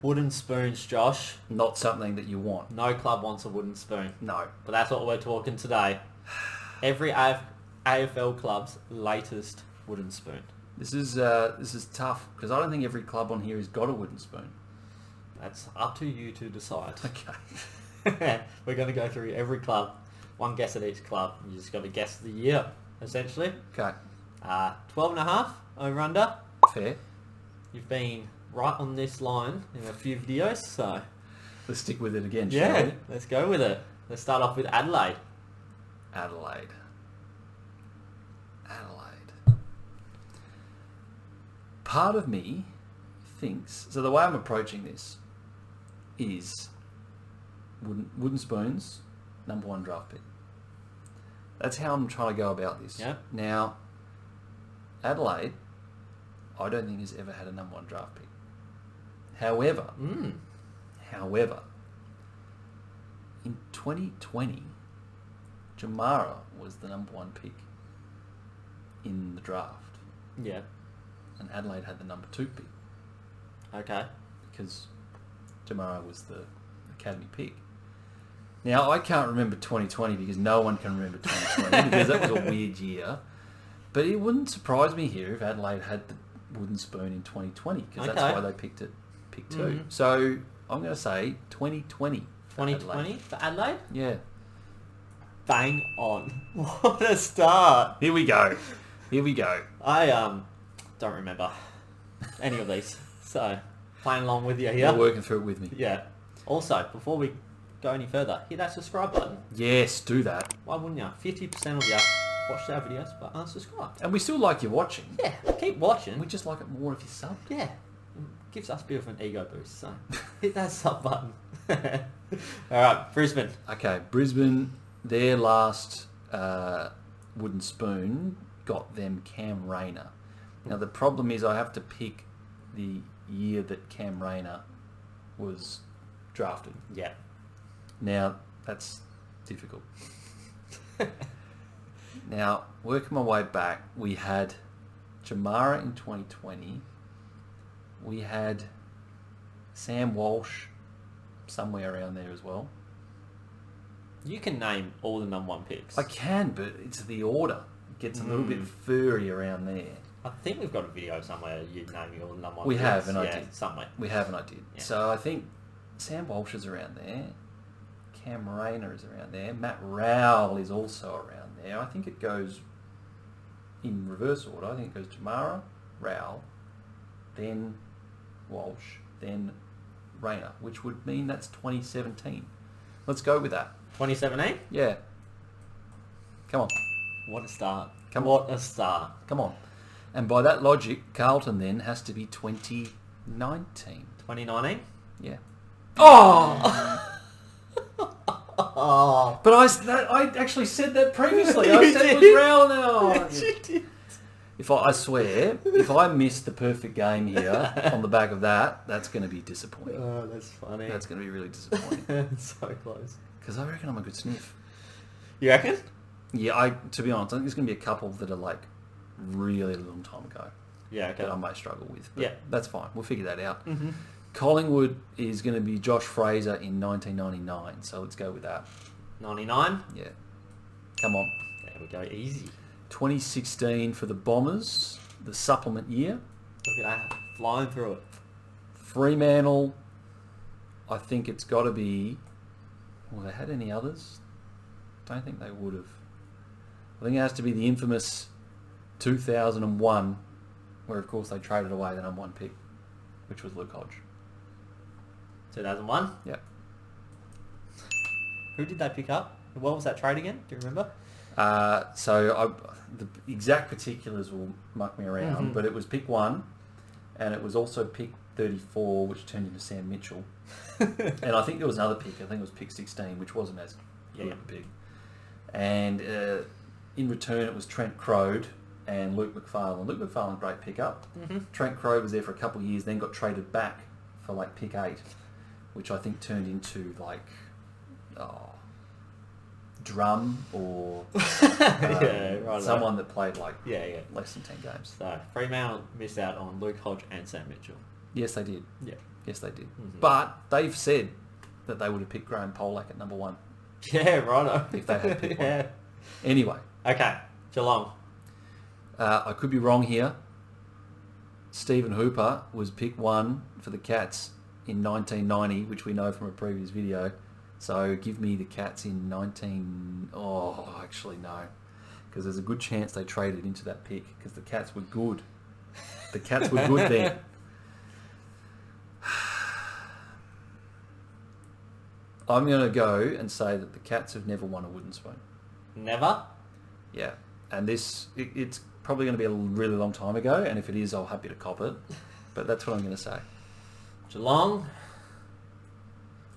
Wooden spoons, Josh. Not something that you want. No club wants a wooden spoon. No. But that's what we're talking today. Every AFL club's latest wooden spoon. This is tough because I don't think every club on here has got a wooden spoon. That's up to you to decide. Okay. We're going to go through every club. One guess at each club. You just got to guess the year, essentially. Okay. 12 and a half over under. Fair. You've been right on this line in a few videos, so... Let's stick with it again, shall Yeah, we? let's go with it. Let's start off with Adelaide. Adelaide. Part of me thinks... So the way I'm approaching this is wooden spoons, number 1 draft pick. That's how I'm trying to go about this. Yeah. Now, Adelaide, I don't think has ever had a number 1 draft pick. However, in 2020, Jamara was the number 1 pick in the draft. Yeah. And Adelaide had the number 2 pick. Okay. Because Jamara was the academy pick. Now, I can't remember 2020 because no one can remember 2020 because that was a weird year. But it wouldn't surprise me here if Adelaide had the wooden spoon in 2020 because that's why they picked 2. Mm-hmm. So I'm going to say 2020. 2020 for Adelaide? Yeah. Bang on. What a start. Here we go. I don't remember any of these. So, playing along with you here. You're working through it with me. Yeah. Also, before we go any further, hit that subscribe button. Yes, do that. Why wouldn't you? 50% of you watch our videos but unsubscribe. And we still like you watching. Yeah, keep watching. We just like it more if you sub. Yeah. It gives us a bit of an ego boost, so hit that sub button. Alright, Brisbane. Okay, Brisbane, their last wooden spoon got them Cam Rayner. Now the problem is I have to pick the year that Cam Rayner was drafted. Yeah. Now, that's difficult. Now, working my way back, we had Jamara in 2020. We had Sam Walsh somewhere around there as well. You can name all the number 1 picks. I can, but it's the order. It gets a little bit furry around there. I think we've got a video somewhere you naming all the number 1 We picks. have, and I did. Somewhere. We have, and I did. Yeah. So I think Sam Walsh is around there. Cam Rayner is around there. Matt Rowell is also around there. I think it goes in reverse order. I think it goes Jamara, Rowell, then Walsh, then Rayner, which would mean that's 2017. Let's go with that. 2017? Yeah. Come on. What a start. Come on. And by that logic, Carlton then has to be 2019. 2019? Yeah. Oh! But I actually said that previously. You I said did. it was Rowell now. Yes, you did. I swear, if I miss the perfect game here on the back of that, that's going to be disappointing. Oh, that's funny. That's going to be really disappointing. So close. Because I reckon I'm a good sniff. You reckon? Yeah, to be honest, I think there's going to be a couple that are like really a long time ago Yeah, okay. that I may struggle with. But Yeah. that's fine. We'll figure that out. Mm-hmm. Collingwood is going to be Josh Fraser in 1999, so let's go with that. 99? Yeah. Come on. There we go, easy. 2016 for the Bombers, the supplement year. Look at that, flying through it. Fremantle, I think it's got to be... Well, they had any others? Don't think they would have. I think it has to be the infamous 2001, where of course they traded away the number 1 pick, which was Luke Hodge. 2001? Yep. Who did they pick up? What was that trade again? Do you remember? The exact particulars will muck me around, but it was pick 1, and it was also pick 34, which turned into Sam Mitchell. And I think there was another pick. I think it was pick 16, which wasn't as good a pick. And in return, it was Trent Crode and Luke McFarlane. Luke McFarlane, great pickup. Trent Crode was there for a couple of years, then got traded back for like pick 8, which I think turned into like drum or someone that played like less than 10 games. So Fremantle missed out on Luke Hodge and Sam Mitchell. Yes, they did. Yeah. Yes, they did. Mm-hmm. But they've said that they would have picked Graham Polak at number 1 Yeah, righto. if they had picked one. Yeah. Anyway, Okay, Geelong. I could be wrong here. Stephen Hooper was pick 1 for the Cats in 1990, which we know from a previous video. So give me the Cats in 19... Oh, actually no. Because there's a good chance they traded into that pick because the Cats were good. The Cats were good then. I'm going to go and say that the Cats have never won a wooden spoon. Never? Yeah. And it's probably going to be a really long time ago, and if it is, I'll happy to cop it. But that's what I'm going to say. Geelong.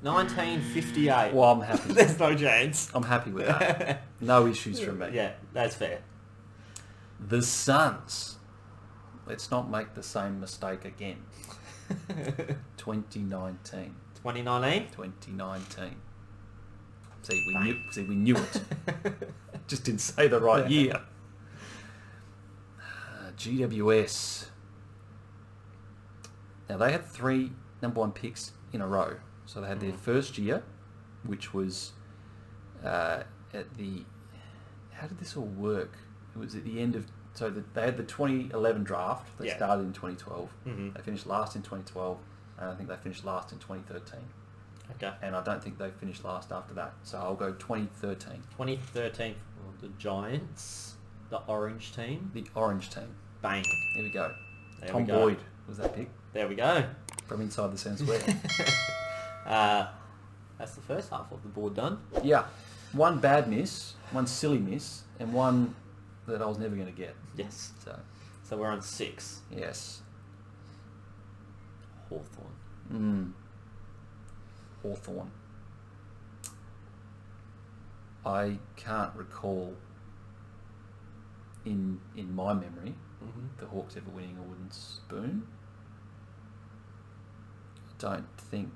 1958. Well, I'm happy. There's no chance. I'm happy with that. No issues from me. Yeah, that's fair. The Suns. Let's not make the same mistake again. 2019. 2019? 2019. See, we knew it. Just didn't say the right year. GWS. Now, they had 3 number 1 picks in a row. So they had their first year, which was at the... How did this all work? It was at the end of... So they had the 2011 draft. They started in 2012. Mm-hmm. They finished last in 2012. And I think they finished last in 2013. Okay. And I don't think they finished last after that. So I'll go 2013. 2013 for the Giants. The orange team. The orange team. Bang. There we go. There Tom we go. Boyd was that pick There we go. from inside the Sound Square. That's the first half of the board done. Yeah. One bad miss, one silly miss, and one that I was never going to get. Yes. So, we're on 6. yes. Hawthorn. Hawthorn. I can't recall in my memory the Hawks ever winning a wooden spoon. I don't think...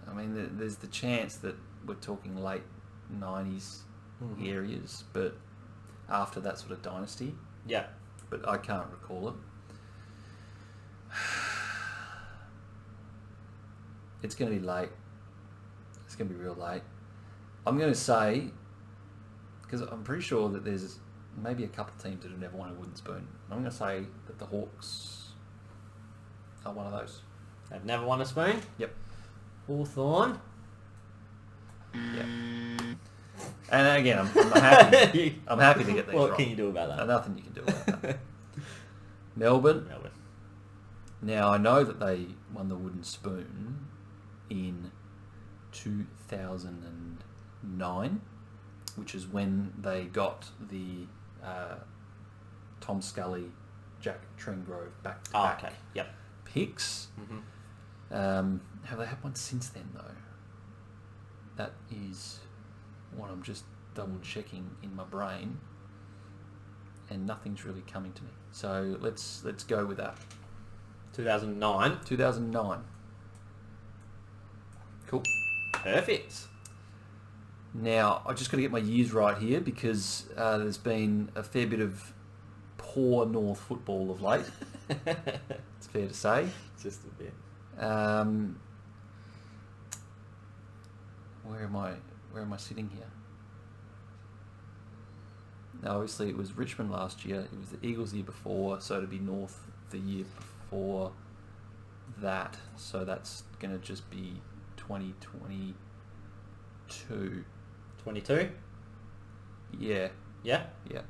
I mean, there's the chance that we're talking late 90s areas, but after that sort of dynasty. Yeah. But I can't recall it. It's going to be late. It's going to be real late. I'm going to say, because I'm pretty sure that there's maybe a couple of teams that have never won a wooden spoon. I'm going to say that the Hawks are one of those. They've never won a spoon? Yep. Hawthorn. Yep. And again, I'm happy. I'm happy to get these What wrong. can you do about that? Nothing you can do about that. Melbourne. Now, I know that they won the wooden spoon in 2009, which is when they got the Tom Scully, Jack Trengrove back-to-back okay. Yep. picks. Mm-hmm. Have they had one since then, though? That is what I'm just double-checking in my brain, and nothing's really coming to me. So let's go with that. 2009. 2009. Cool. Perfect. Now, I just got to get my years right here because there's been a fair bit of poor North football of late. It's fair to say. Just a bit. Where am I sitting here? Now, obviously, it was Richmond last year. It was the Eagles the year before, so it'd be North the year before that. So that's going to just be 2022. 22? Yeah. Yeah? Yeah.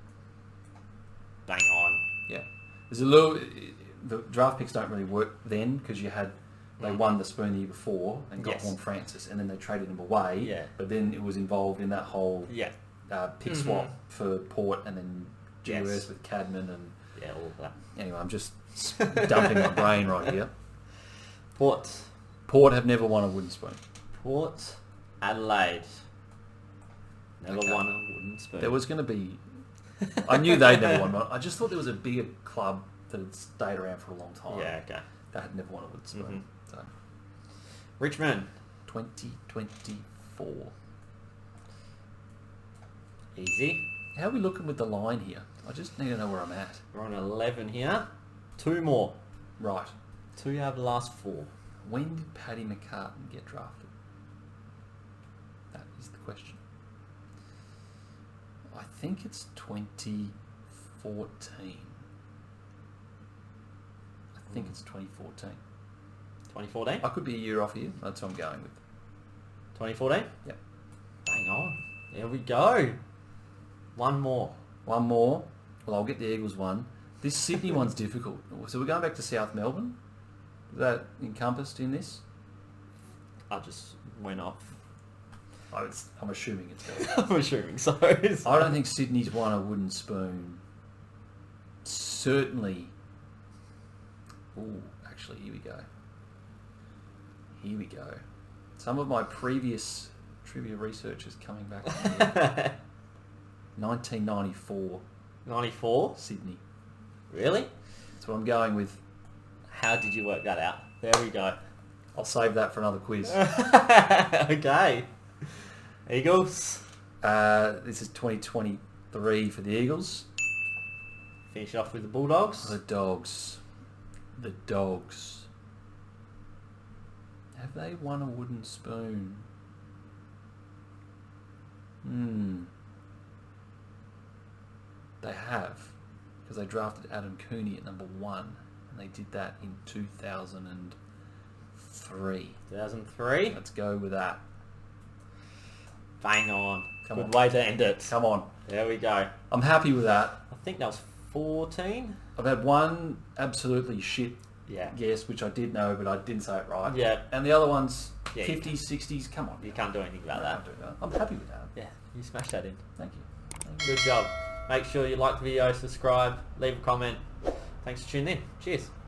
Bang on. Yeah. There's a little... The draft picks don't really work then because they won the spoon the year before and got Horn Francis, and then they traded him away. Yeah. But then it was involved in that whole pick swap for Port and then GWS with Cadman and... Yeah, all of that. Anyway, I'm just dumping my brain right here. Port have never won a wooden spoon. Port Adelaide. Never Okay. won a wooden spoon. There was going to be... I knew they'd never won one. I just thought there was a bigger club that had stayed around for a long time. Yeah, okay. That had never won a wooden spoon. So, Richmond. 2024. Easy. How are we looking with the line here? I just need to know where I'm at. We're on 11 here. 2 more. Right. 2 out of the last 4. When did Paddy McCartan get drafted? That is the question. I think it's 2014. I think it's 2014. 2014? I could be a year off here. That's what I'm going with. 2014? Yep. Bang on. There we go. One more. One more. Well, I'll get the Eagles one. This Sydney one's difficult. So we're going back to South Melbourne. Is that encompassed in this? I just went off. I'm assuming it's going. I'm assuming so. I don't think Sydney's won a wooden spoon. Certainly. Ooh, actually, here we go. Here we go. Some of my previous trivia research is coming back. 1994. 94? Sydney. Really? That's what I'm going with. How did you work that out? There we go. I'll save that for another quiz. Okay. Eagles. This is 2023 for the Eagles. Finish off with the Bulldogs. The Dogs. The Dogs. Have they won a wooden spoon? They have. Because they drafted Adam Cooney at number 1. And they did that in 2003. 2003. Let's go with that. Bang on. Come Good on. way to end it. Come on. There we go. I'm happy with that. I think that was 14. I've had one absolutely shit Yeah. guess, which I did know, but I didn't say it right. Yeah. And the other ones, Yeah, 50s, 60s, come on. You can't do anything about I that. can't do that. I'm happy with that. Yeah, you smashed that in. Thank you. Thank you. Good job. Make sure you like the video, subscribe, leave a comment. Thanks for tuning in. Cheers.